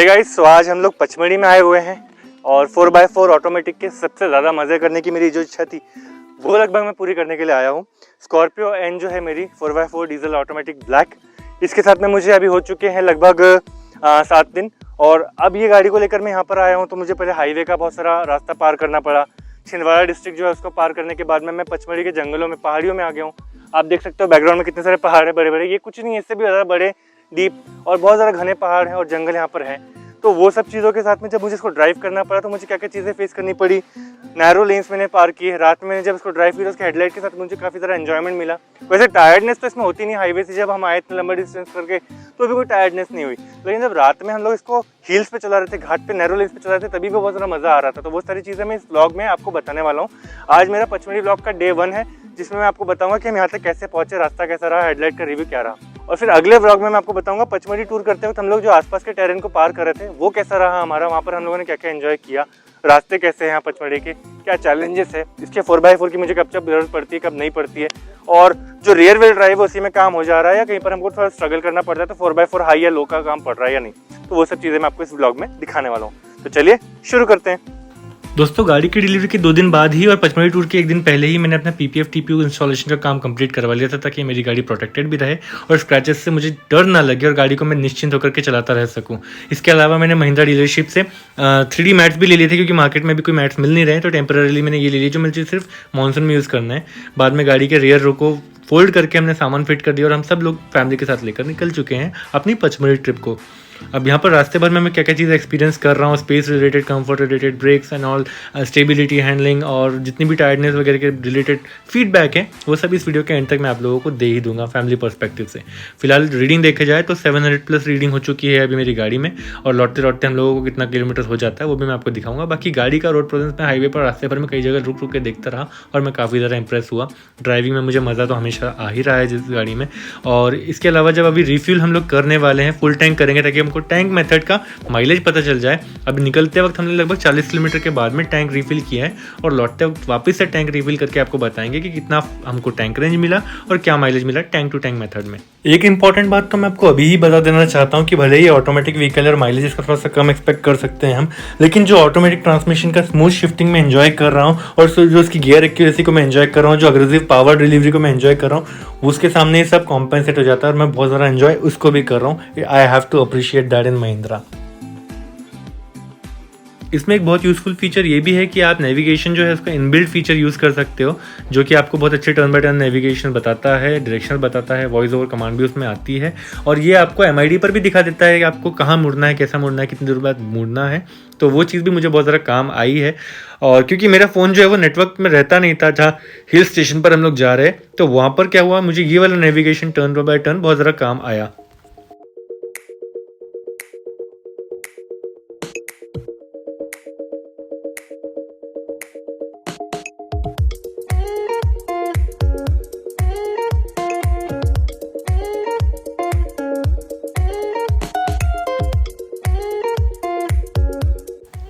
Hey guys, सो आज हम लोग पचमढ़ी में आए हुए हैं और 4x4 ऑटोमेटिक के सबसे ज़्यादा मज़े करने की मेरी जो इच्छा थी वो लगभग मैं पूरी करने के लिए आया हूँ। स्कॉर्पियो एन जो है मेरी 4x4 डीजल ऑटोमेटिक ब्लैक, इसके साथ में मुझे अभी हो चुके हैं लगभग 7 दिन। और अब ये गाड़ी को लेकर मैं यहाँ पर आया हूँ तो मुझे पहले हाईवे का बहुत सारा रास्ता पार करना पड़ा। छिंदवाड़ा डिस्ट्रिक्ट जो है उसको पार करने के बाद में मैं पचमढ़ी के जंगलों में, पहाड़ियों में आ गया हूँ। आप देख सकते हो बैकग्राउंड में कितने सारे पहाड़ हैं बड़े बड़े। ये कुछ नहीं है, इससे भी ज़्यादा बड़े, डीप और बहुत ज़्यादा घने पहाड़ हैं और जंगल यहाँ पर हैं। तो वो सब चीज़ों के साथ में जब मुझे इसको ड्राइव करना पड़ा तो मुझे क्या क्या चीज़ें फेस करनी पड़ी। नैरो लेन्स मैंने पार किए, रात में जब इसको ड्राइव किया उसके हेडलाइट के साथ मुझे काफ़ी ज़्यादा एंजॉयमेंट मिला। वैसे टायर्डनेस तो इसमें होती नहीं, हाईवे से जब हम आए इतने लंबा डिस्टेंस करके तो भी कोई टायर्डनेस नहीं हुई। लेकिन जब रात में हम लोग इसको हिल्स पे चला रहे थे, घाट पे नैरो लेन्स पे चला रहे थे, तभी भी बहुत ज़्यादा मज़ा आ रहा था। तो वो सारी चीज़ें मैं इस व्लॉग में आपको बताने वाला हूँ। आज मेरा पचमढ़ी व्लॉग का डे 1 है जिसमें मैं आपको बताऊंगा कि हम यहाँ तक कैसे पहुँचे, रास्ता कैसा रहा, हेडलाइट का रिव्यू क्या रहा। और फिर अगले व्लॉग में मैं आपको बताऊंगा पचमढ़ी टूर करते वक्त हम लोग जो आसपास के टेरेन को पार कर रहे थे वो कैसा रहा हमारा, वहाँ पर हम लोगों ने क्या क्या एंजॉय किया, रास्ते कैसे हैं यहाँ पचमढ़ी के, क्या चैलेंजेस है, इसके 4x4 की मुझे कब जरूरत पड़ती है, कब नहीं पड़ती है, और जो रियर व्हील ड्राइव है उसी में काम हो जा रहा है या कहीं पर हमको थोड़ा स्ट्रगल करना पड़ता है तो 4x4 हाई या लो का काम पड़ रहा है या नहीं। तो वो सब चीज़ें मैं आपको इस व्लॉग में दिखाने वाला हूँ। तो चलिए शुरू करते हैं। दोस्तों, गाड़ी की डिलीवरी के 2 दिन बाद ही और पचमढ़ी टूर के 1 दिन पहले ही मैंने अपना PPF TPU इंस्टॉलेशन का काम कंप्लीट करवा लिया था ताकि मेरी गाड़ी प्रोटेक्टेड भी रहे और स्क्रैचेस से मुझे डर ना लगे और गाड़ी को मैं निश्चिंत होकर के चलाता रह सकूं। इसके अलावा मैंने महिंद्रा डीलरशिप से 3D मैट्स भी ले लिए थे क्योंकि मार्केट में भी कोई मैट्स मिल नहीं रहे, तो टेम्पररीली मैंने ये ले लिए जो मुझे सिर्फ मानसून में यूज़ करना है। बाद में गाड़ी के रियर रो को फोल्ड करके हमने सामान फिट कर दिया और हम सब लोग फैमिली के साथ लेकर निकल चुके हैं अपनी पचमढ़ी ट्रिप को। अब यहाँ पर रास्ते भर में मैं क्या क्या चीज़ एक्सपीरियंस कर रहा हूँ, space related, comfort related, brakes and all, stability, handling और जितनी भी टायर्डनेस वगैरह के रिलेटेड फीडबैक है वो सब इस वीडियो के एंड तक मैं आप लोगों को दे ही दूंगा फैमिली पर्सपेक्टिव से। फिलहाल रीडिंग देखा जाए तो 700+ रीडिंग हो चुकी है अभी मेरी गाड़ी में, और लौटते लौटते हम लोगों को कितना किलोमीटर हो जाता है वो भी मैं आपको दिखाऊंगा। बाकी गाड़ी का रोड प्रेजेंस में हाईवे पर रास्ते भर में कई जगह रुक रुक के देखता रहा और मैं काफ़ी ज़्यादा इंप्रेस हुआ। ड्राइविंग में मुझे मज़ा तो हमेशा आ ही रहा है जिस गाड़ी में। और इसके अलावा जब अभी रिफ्यूल हम लोग करने वाले हैं, फुल टैंक करेंगे ताकि हमको टैंक मेथड का माइलेज पता चल जाए। अब निकलते वक्त हमने लगभग 40 किलोमीटर के बाद में टैंक रिफिल किया है और लौटते वक्त वापस से टैंक रिफिल करके आपको बताएंगे कि कितना हमको टैंक रेंज मिला और क्या माइलेज मिला टैंक टू टैंक मेथड में। एक इंपॉर्टेंट बात तो मैं आपको अभी ही बता देना चाहता हूँ कि भले ही ऑटोमेटिक व्हीकल और माइलेज इसका थोड़ा सा कम एक्सपेक्ट कर सकते हैं हम, लेकिन जो ऑटोमेटिक ट्रांसमिशन का स्मूथ शिफ्टिंग में एंजॉय कर रहा हूँ और जो उसकी गियर एक्यूरेसी को मैं एंजॉय कर रहा हूँ, जो अग्रेसिव पावर डिलीवरी को मैं एंजॉय कर रहा हूँ, उसके सामने ये सब कॉम्पेंसेट हो जाता है और मैं बहुत ज़्यादा एंजॉय उसको भी कर रहा हूँ। I have to appreciate that in Mahindra. इसमें एक बहुत यूज़फुल फीचर ये भी है कि आप नेविगेशन जो है उसका इनबिल्ट फीचर यूज़ कर सकते हो जो कि आपको बहुत अच्छे टर्न बाय टर्न नेविगेशन बताता है, डायरेक्शन बताता है, वॉइस ओवर कमांड भी उसमें आती है और ये आपको MID पर भी दिखा देता है कि आपको कहाँ मुड़ना है, कैसा मुड़ना है, कितनी देर बाद मुड़ना है। तो वो चीज़ भी मुझे बहुत ज़्यादा काम आई है। और क्योंकि मेरा फ़ोन जो है वो नेटवर्क में रहता नहीं था जहाँ हिल स्टेशन पर हम लोग जा रहे, तो वहाँ पर क्या हुआ, मुझे ये वाला नेविगेशन टर्न बाय टर्न बहुत ज़्यादा काम आया।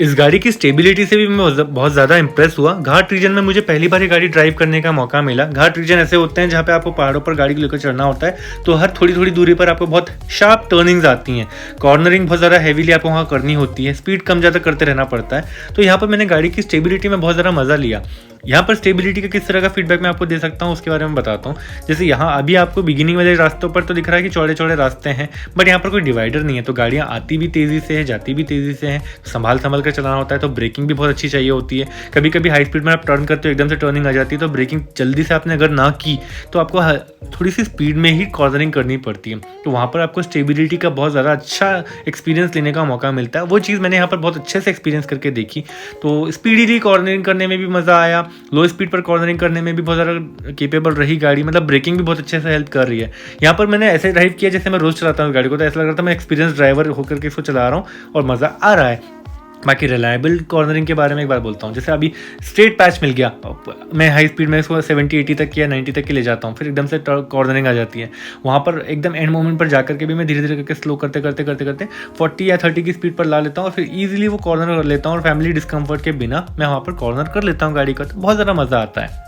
इस गाड़ी की स्टेबिलिटी से भी मैं बहुत ज़्यादा इंप्रेस हुआ। घाट रीजन में मुझे पहली बार ये गाड़ी ड्राइव करने का मौका मिला। घाट रीजन ऐसे होते हैं जहाँ पे आपको पहाड़ों पर गाड़ी को लेकर चढ़ना होता है, तो हर थोड़ी थोड़ी दूरी पर आपको बहुत शार्प टर्निंग्स आती हैं, कॉर्नरिंग बहुत ज़्यादा हैवीली आपको वहाँ करनी होती है, स्पीड कम ज़्यादा करते रहना पड़ता है। तो यहाँ पर मैंने गाड़ी की स्टेबिलिटी में बहुत ज़्यादा मज़ा लिया। यहाँ पर स्टेबिलिटी का किस तरह का फीडबैक मैं आपको दे सकता हूँ उसके बारे में बताता हूँ। जैसे यहाँ अभी आपको बिगिनिंग वाले रास्तों पर तो दिख रहा है कि चौड़े चौड़े रास्ते हैं, बट यहाँ पर कोई डिवाइडर नहीं है, तो गाड़ियाँ आती भी तेज़ी से है, जाती भी तेज़ी से हैं, संभाल कर चलाना होता है। तो ब्रेकिंग भी बहुत अच्छी चाहिए होती है। कभी कभी हाई स्पीड में आप टर्न करते हो, एकदम से टर्निंग आ जाती है, तो ब्रेकिंग जल्दी से आपने अगर ना की तो आपको थोड़ी सी स्पीड में ही कॉर्नरिंग करनी पड़ती है। तो वहाँ पर आपको स्टेबिलिटी का बहुत ज़्यादा अच्छा एक्सपीरियंस लेने का मौका मिलता है। वो चीज़ मैंने यहाँ पर बहुत अच्छे से एक्सपीरियंस करके देखी। तो स्पीडीली कॉर्नरिंग करने में भी मज़ा आया, लो स्पीड पर कॉर्नरिंग करने में भी बहुत ज़्यादा केपेबल रही गाड़ी, मतलब ब्रेकिंग भी बहुत अच्छे से हेल्प कर रही है। यहाँ पर मैंने ऐसे ड्राइव किया जैसे मैं रोज़ चलाता हूँ गाड़ी को, तो ऐसा लग रहा था मैं एक्सपीरियंस ड्राइवर होकर के इसको चला रहा हूँ और मज़ा आ रहा है। बाकी रिलायबल कॉर्नरिंग के बारे में एक बार बोलता हूँ। जैसे अभी स्ट्रेट पैच मिल गया, मैं हाई स्पीड में इसको 70-80 तक या 90 तक के ले जाता हूँ, फिर एकदम से कॉर्नरिंग आ जाती है। वहाँ पर एकदम एंड मोमेंट पर जाकर के भी मैं धीरे धीरे करके स्लो करते 40 या 30 की स्पीड पर ला लेता हूँ और फिर ईजिली वो कॉर्नर कर लेता हूँ और फैमिली डिस्कम्फर्ट के बिना मैं वहाँ पर कॉर्नर कर लेता हूँ गाड़ी का। तो बहुत ज़्यादा मज़ा आता है।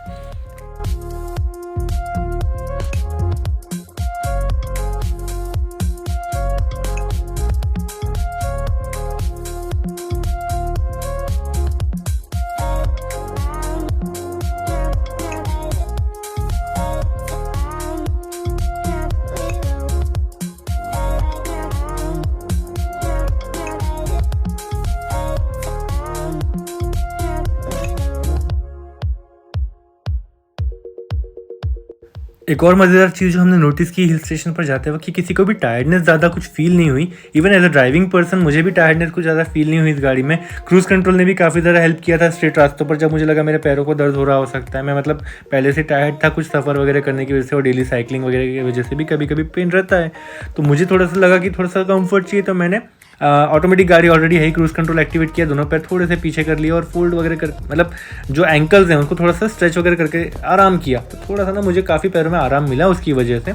एक और मज़ेदार चीज़ जो हमने नोटिस की हिल स्टेशन पर जाते वक्त कि किसी को भी टायर्डनेस ज़्यादा कुछ फील नहीं हुई। Even as a driving person मुझे भी टायर्डनेस कुछ ज़्यादा फील नहीं हुई इस गाड़ी में। क्रूज़ कंट्रोल ने भी काफ़ी ज़्यादा हेल्प किया था स्ट्रेट रास्तों पर, जब मुझे लगा मेरे पैरों को दर्द हो रहा हो सकता है। मैं मतलब पहले से टायर्ड था कुछ सफ़र वगैरह करने की वजह से और डेली साइकिलिंग वगैरह की वजह से भी कभी कभी पेन रहता है। तो मुझे थोड़ा सा लगा कि थोड़ा सा कम्फर्ट चाहिए, तो मैंने ऑटोमेटिक गाड़ी ऑलरेडी है, क्रूज़ कंट्रोल एक्टिवेट किया, दोनों पैर थोड़े से पीछे कर लिए और फोल्ड वगैरह कर, मतलब जो एंकल्स हैं उनको थोड़ा सा स्ट्रेच वगैरह करके आराम किया। तो थोड़ा सा ना मुझे काफ़ी पैरों में आराम मिला उसकी वजह से।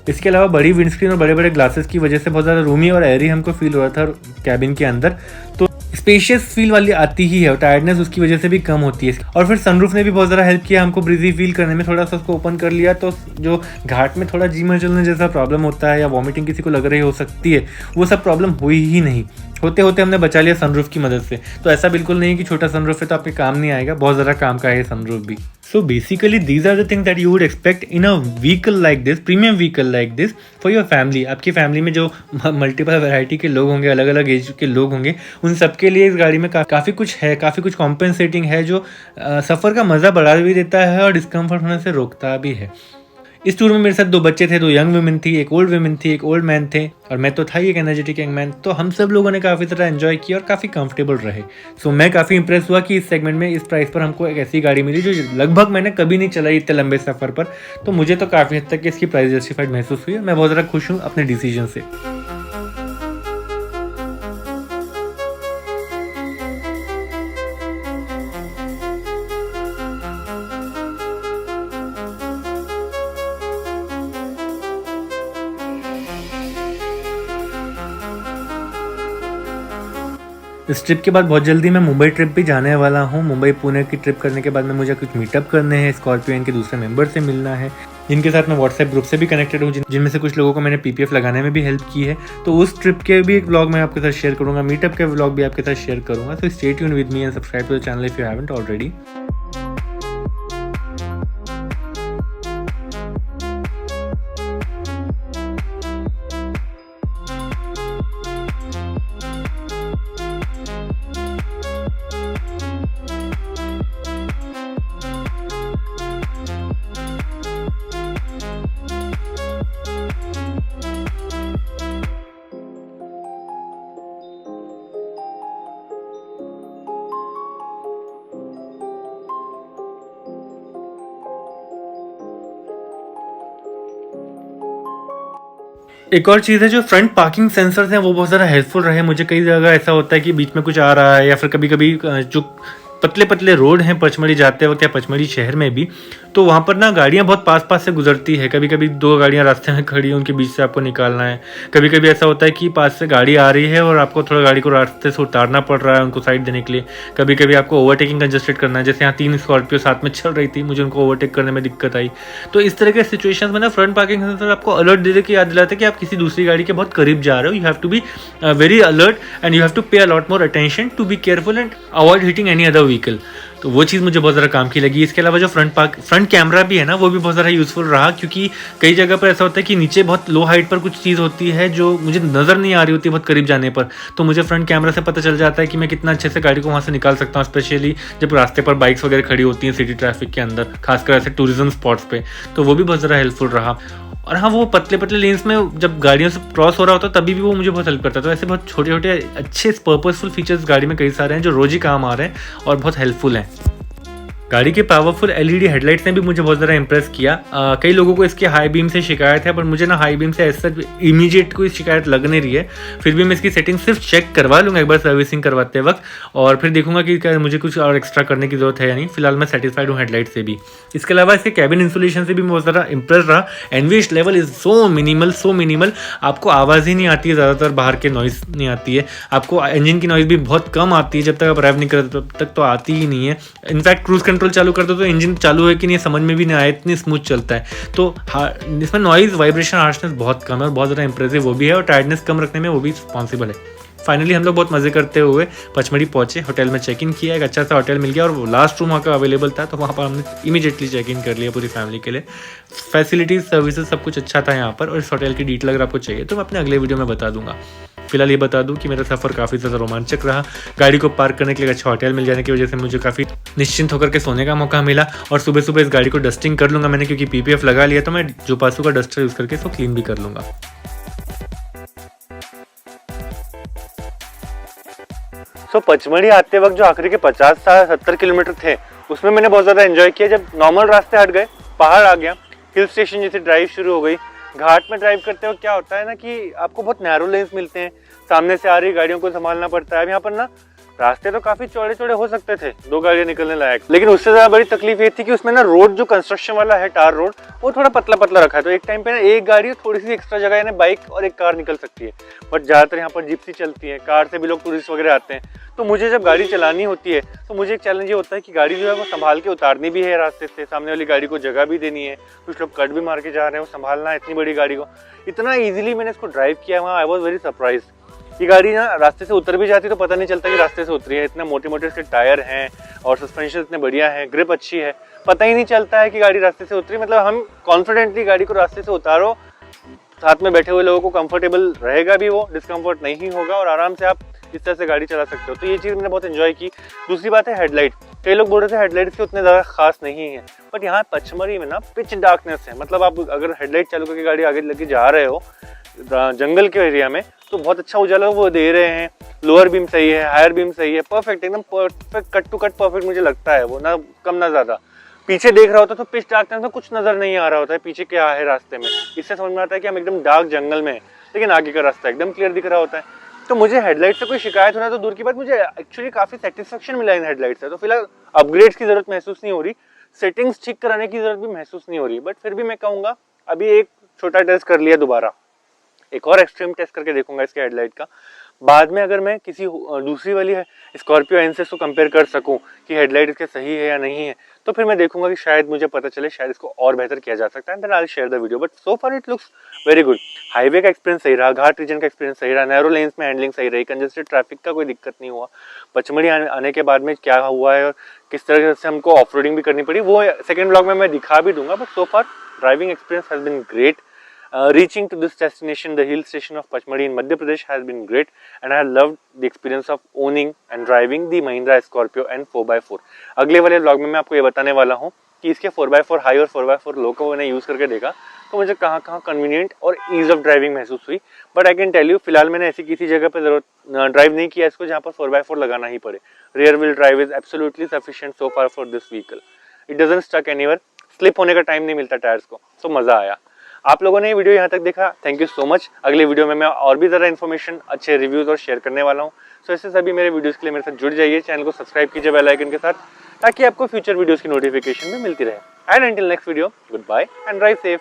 इसके अलावा बड़ी विंडस्क्रीन और बड़े बड़े ग्लासेस की वजह से बहुत ज़्यादा रूमी और एयरी हमको फील हो रहा था कैबिन के अंदर। तो स्पेशियस फील वाली आती ही है और टायर्डनेस उसकी वजह से भी कम होती है। और फिर सनरूफ ने भी बहुत ज़्यादा हेल्प किया हमको ब्रीजी फील करने में। थोड़ा सा उसको ओपन कर लिया तो जो घाट में थोड़ा जी मचलने जैसा प्रॉब्लम होता है या वॉमिटिंग किसी को लग रही हो सकती है, वो सब प्रॉब्लम हुई ही नहीं। होते होते हमने बचा लिया सनरूफ की मदद से। तो ऐसा बिल्कुल नहीं कि छोटा सनरूफ है तो आपके काम नहीं आएगा, बहुत ज़्यादा काम का है सनरूफ भी। So basically these are the things that you would expect in a vehicle like this, premium vehicle like this for your family। आपकी फैमिली में जो मल्टीपल वैरायटी के लोग होंगे, अलग अलग एज के लोग होंगे, उन सबके लिए इस गाड़ी में काफ़ी कुछ है, काफ़ी कुछ कॉम्पेंसेटिंग है जो सफ़र का मज़ा बढ़ा भी देता है और डिस्कम्फर्ट होने से रोकता भी है। इस टूर में मेरे साथ 2 बच्चे थे, 2 यंग वुमेन थी, एक ओल्ड वुमेन थी, एक ओल्ड मैन थे और मैं तो था ही एक एनर्जेटिक यंग मैन। तो हम सब लोगों ने काफ़ी तरह एंजॉय किया और काफ़ी कंफर्टेबल रहे। सो मैं काफ़ी इंप्रेस हुआ कि इस सेगमेंट में इस प्राइस पर हमको एक ऐसी गाड़ी मिली जो लगभग मैंने कभी नहीं चलाई इतने लंबे सफ़र पर। तो मुझे तो काफ़ी हद तक इसकी प्राइस जस्टिफाइड महसूस हुई। मैं बहुत ज़्यादा खुश हूँ अपने डिसीजन से। इस ट्रिप के बाद बहुत जल्दी मैं मुंबई ट्रिप भी जाने वाला हूँ। मुंबई पुणे की ट्रिप करने के बाद में मुझे कुछ मीटअप करने हैं, स्कॉर्पियो के दूसरे मेंबर से मिलना है, जिनके साथ मैं व्हाट्सएप ग्रुप से भी कनेक्टेड हूँ, जिनमें से कुछ लोगों को मैंने पीपीएफ लगाने में भी हेल्प की है। तो उस ट्रिप के भी एक व्लॉग मैं आपके साथ शेयर करूँगा, मीटअप के व्लॉग भी आपके साथ शेयर करूँगा। तो stay tuned with me and subscribe to the channel if you haven't already. एक और चीज़ है, जो फ्रंट पार्किंग सेंसर्स हैं वो बहुत ज़्यादा हेल्पफुल रहे मुझे। कई जगह ऐसा होता है कि बीच में कुछ आ रहा है या फिर कभी कभी जो पतले पतले रोड हैं पचमढ़ी जाते वक्त या पचमढ़ी शहर में भी, तो वहाँ पर ना गाड़ियाँ बहुत पास से गुजरती है। कभी कभी 2 गाड़ियाँ रास्ते में खड़ी हैं, उनके बीच से आपको निकालना है। कभी कभी ऐसा होता है कि पास से गाड़ी आ रही है और आपको थोड़ा गाड़ी को रास्ते से उतारना पड़ रहा है उनको साइड देने के लिए। कभी कभी आपको ओवरटेकिंग कंजस्टेड करना है, जैसे यहाँ 3 स्कॉर्पियो साथ में चल रही थी, मुझे उनको ओवरटेक करने में दिक्कत आई। तो इस तरह के सिचुएशन में ना फ्रंट पार्किंग सेंसर आपको अलर्ट दे के याद दिलाता है कि आप किसी दूसरी गाड़ी के बहुत करीब जा रहे हो। You have to be very alert and you have to pay a lot more attention to be careful and avoid hitting any other vehicle. तो वो चीज़ मुझे बहुत ज़्यादा काम की लगी। इसके अलावा जो फ्रंट कैमरा भी है ना, वो भी बहुत ज़्यादा यूज़फुल रहा, क्योंकि कई जगह पर ऐसा होता है कि नीचे बहुत लो हाइट पर कुछ चीज़ होती है जो मुझे नज़र नहीं आ रही होती बहुत करीब जाने पर। तो मुझे फ्रंट कैमरा से पता चल जाता है कि मैं कितना अच्छे से गाड़ी को वहाँ से निकाल सकता हूँ, स्पेशली जब रास्ते पर बाइक्स वगैरह खड़ी होती हैं सिटी ट्रैफिक के अंदर, खासकर ऐसे टूरिज्म स्पॉट्स पे। तो वो भी बहुत ज़्यादा हेल्पफुल रहा। और हाँ, वो पतले पतले लेन्स में जब गाड़ियों से क्रॉस हो रहा होता तभी भी वो मुझे बहुत हेल्प करता है। तो ऐसे बहुत छोटे छोटे अच्छे पर्पसफुल फीचर्स गाड़ी में कई सारे हैं जो रोज ही काम आ रहे हैं और बहुत हेल्पफुल हैं। गाड़ी के पावरफुल एलईडी हेडलाइट्स ने भी मुझे बहुत ज़्यादा इंप्रेस किया। कई लोगों को इसके हाई बीम से शिकायत है, पर मुझे ना हाई बीम से ऐसा इमीडिएट कोई शिकायत लग नहीं रही है। फिर भी मैं इसकी सेटिंग सिर्फ चेक करवा लूँगा एक बार सर्विसिंग करवाते वक्त, और फिर देखूंगा कि क्या मुझे कुछ और एक्स्ट्रा करने की जरूरत है या नहीं। फिलहाल मैं सेटिस्फाइड हूँ हेडलाइट से भी। इसके अलावा इसके कैबिन इंसुलेशन से भी मैं बहुत ज़्यादा इंप्रेस रहा। NVH level is so minimal, आपको आवाज़ ही नहीं आती है, ज़्यादातर बाहर के नॉइज़ नहीं आती है। आपको इंजन की नॉइज़ भी बहुत कम आती है, जब तक आप ड्राइव नहीं करते तब तक तो आती ही नहीं है। इनफैक्ट क्रूज कंट्रोल चालू कर दो तो इंजन चालू है कि नहीं समझ में भी नहीं आया, इतनी स्मूथ चलता है। तो इसमें नॉइज़, वाइब्रेशन, हार्शनेस बहुत कम है और बहुत ज़्यादा इंप्रेसिव वो भी है, और टायर्डनेस कम रखने में वो भी रिस्पॉन्सिबल है। फाइनली हम लोग बहुत मज़े करते हुए पचमढ़ी पहुंचे, होटल में चेक इन किया, एक अच्छा सा होटल मिल गया और लास्ट रूम वहाँ का अवेलेबल था, तो वहाँ पर हमने इमीडिएटली चेक इन कर लिया पूरी फैमिली के लिए। फैसिलिटीज़, सर्विसेज सब कुछ अच्छा था यहाँ पर। और इस होटल की डिटेल अगर आपको चाहिए तो मैं अपने अगले वीडियो में बता दूंगा। फिलहाल ये बता दूं कि मेरा सफ़र काफ़ी ज़्यादा रोमांचक रहा। गाड़ी को पार्क करने के लिए अच्छा होटल मिल जाने की वजह से मुझे काफ़ी निश्चिंत होकर के सोने का मौका मिला और सुबह सुबह इस गाड़ी को डस्टिंग कर लूँगा मैंने, क्योंकि PPF लगा लिया तो मैं जो पासू का डस्टर यूज़ करके इसको क्लीन भी कर लूँगा। पचमढ़ी आते वक्त जो आखिरी के 50 से 70 किलोमीटर थे उसमें मैंने बहुत ज़्यादा एंजॉय किया। जब नॉर्मल रास्ते हट गए, पहाड़ आ गया, हिल स्टेशन जैसे ड्राइव शुरू हो गई। घाट में ड्राइव करते वक्त क्या होता है ना कि आपको बहुत नैरो लेन्स मिलते हैं, सामने से आ रही गाड़ियों को संभालना पड़ता है। अब यहाँ पर ना रास्ते तो काफी चौड़े चौड़े हो सकते थे, 2 गाड़ियां निकलने लायक, लेकिन उससे ज्यादा बड़ी तकलीफ ये थी कि उसमें ना रोड जो कंस्ट्रक्शन वाला है, टार रोड, वो थोड़ा पतला पतला रखा है। तो एक टाइम पे ना एक गाड़ी थोड़ी सी एक्स्ट्रा जगह यानी बाइक और एक कार निकल सकती है, बट ज्यादातर यहाँ पर जिप्सी चलती है, कार से भी लोग टूरिस्ट वगैरह आते हैं। तो मुझे जब गाड़ी चलानी होती है तो मुझे एक चैलेंज ये होता है कि गाड़ी जो है वो संभाल के उतारनी भी है रास्ते से, सामने वाली गाड़ी को जगह भी देनी है, कुछ लोग कट भी मार के जा रहे हैं, वो संभालना है इतनी बड़ी गाड़ी को। इतना ईजिली मैंने इसको ड्राइव किया वहाँ, आई वॉज वेरी सरप्राइज। ये गाड़ी ना रास्ते से उतर भी जाती तो पता नहीं चलता कि रास्ते से उतरी है। इतने मोटे मोटे इसके टायर हैं और सस्पेंशन इतने बढ़िया है, ग्रिप अच्छी है, पता ही नहीं चलता है कि गाड़ी रास्ते से उतरी। मतलब हम कॉन्फिडेंटली गाड़ी को रास्ते से उतारो, साथ में बैठे हुए लोगों को कंफर्टेबल रहेगा भी, वो डिस्कम्फर्ट नहीं होगा और आराम से आप इस तरह से गाड़ी चला सकते हो। तो ये चीज़ मैंने बहुत एंजॉय की। दूसरी बात है हेडलाइट। कई लोग बोल रहे थे हेडलाइट के उतने ज़्यादा खास नहीं है, बट यहाँ पचमढ़ी में ना पिच डार्कनेस है। मतलब आप अगर हेडलाइट चालू करके गाड़ी आगे लेके जा रहे हो जंगल के एरिया में तो बहुत अच्छा उजाला वो दे रहे हैं। लोअर बीम सही है, हायर बीम सही है, परफेक्ट, एकदम perfect, cut to cut perfect मुझे लगता है वो, ना कम ना ज़्यादा। पीछे देख रहा होता तो पिच डार्कनेस में कुछ नजर नहीं आ रहा होता है पीछे क्या है रास्ते में, इससे समझ में आता है कि हम एकदम डार्क जंगल में हैं, लेकिन आगे का रास्ता एकदम क्लियर दिख रहा होता है। तो मुझे हेडलाइट से कोई शिकायत होना तो दूर की बात, मुझे एक्चुअली काफी सेटिस्फेक्शन मिला इन हेडलाइट से। तो फिलहाल अपग्रेड्स की जरूरत महसूस नहीं हो रही, सेटिंग्स ठीक कराने की जरूरत भी महसूस नहीं हो रही, बट फिर भी मैं कहूँगा अभी एक छोटा टेस्ट कर लिया, दोबारा एक और एक्सट्रीम टेस्ट करके देखूंगा इसके हेडलाइट का। बाद में अगर मैं किसी दूसरी वाली स्कॉर्पियो एन से इसको कंपेयर कर सकूं कि हेडलाइट इसके सही है या नहीं है, तो फिर मैं देखूंगा कि शायद मुझे पता चले, शायद इसको और बेहतर किया जा सकता है। Then I will share the video, but so far it looks very good. Highway का एक्सपीरियंस सही रहा, घाट रीजन का एक्सपीरियंस सही रहा, नैरो लेन्स में हैंडलिंग सही रही, कंजेस्टेड ट्रैफिक का कोई दिक्कत नहीं हुआ। पचमढ़ी आने के बाद में क्या हुआ है और किस तरह से हमको ऑफ रोडिंग भी करनी पड़ी वो सेकेंड ब्लॉग में मैं दिखा भी दूंगा। But so far driving experience has been great. Reaching to this destination, the hill station of Pachmadi in Madhya Pradesh, has been great, and I have loved the experience of owning and driving the Mahindra Scorpio and 4x4. अगले वाले vlog में मैं आपको ये बताने वाला हूँ कि इसके 4x4 हाई और 4x4 लो को मैंने यूज़ करके देखा तो मुझे कहाँ कहाँ कन्वीनियंट और ईज ऑफ ड्राइविंग महसूस हुई। But I can tell you, फिलहाल मैंने ऐसी किसी जगह पर जरूरत ड्राइव नहीं किया इसको जहाँ पर 4x4 लगाना ही पड़े। Rear wheel drive is absolutely sufficient so far for this vehicle. It doesn't stuck anywhere, slip होने का टाइम नहीं मिलता टायर्स को, तो मज़ा आया। आप लोगों ने ये वीडियो यहाँ तक देखा, थैंक यू सो मच। अगले वीडियो में मैं और भी ज़रा इन्फॉर्मेशन, अच्छे रिव्यूज़ और शेयर करने वाला हूँ। सो ऐसे सभी मेरे वीडियोस के लिए मेरे साथ जुड़ जाइए, चैनल को सब्सक्राइब कीजिए बेल आइकन के साथ, ताकि आपको फ्यूचर वीडियोस की नोटिफिकेशन भी मिलती रहे। And until next video, goodbye and drive safe.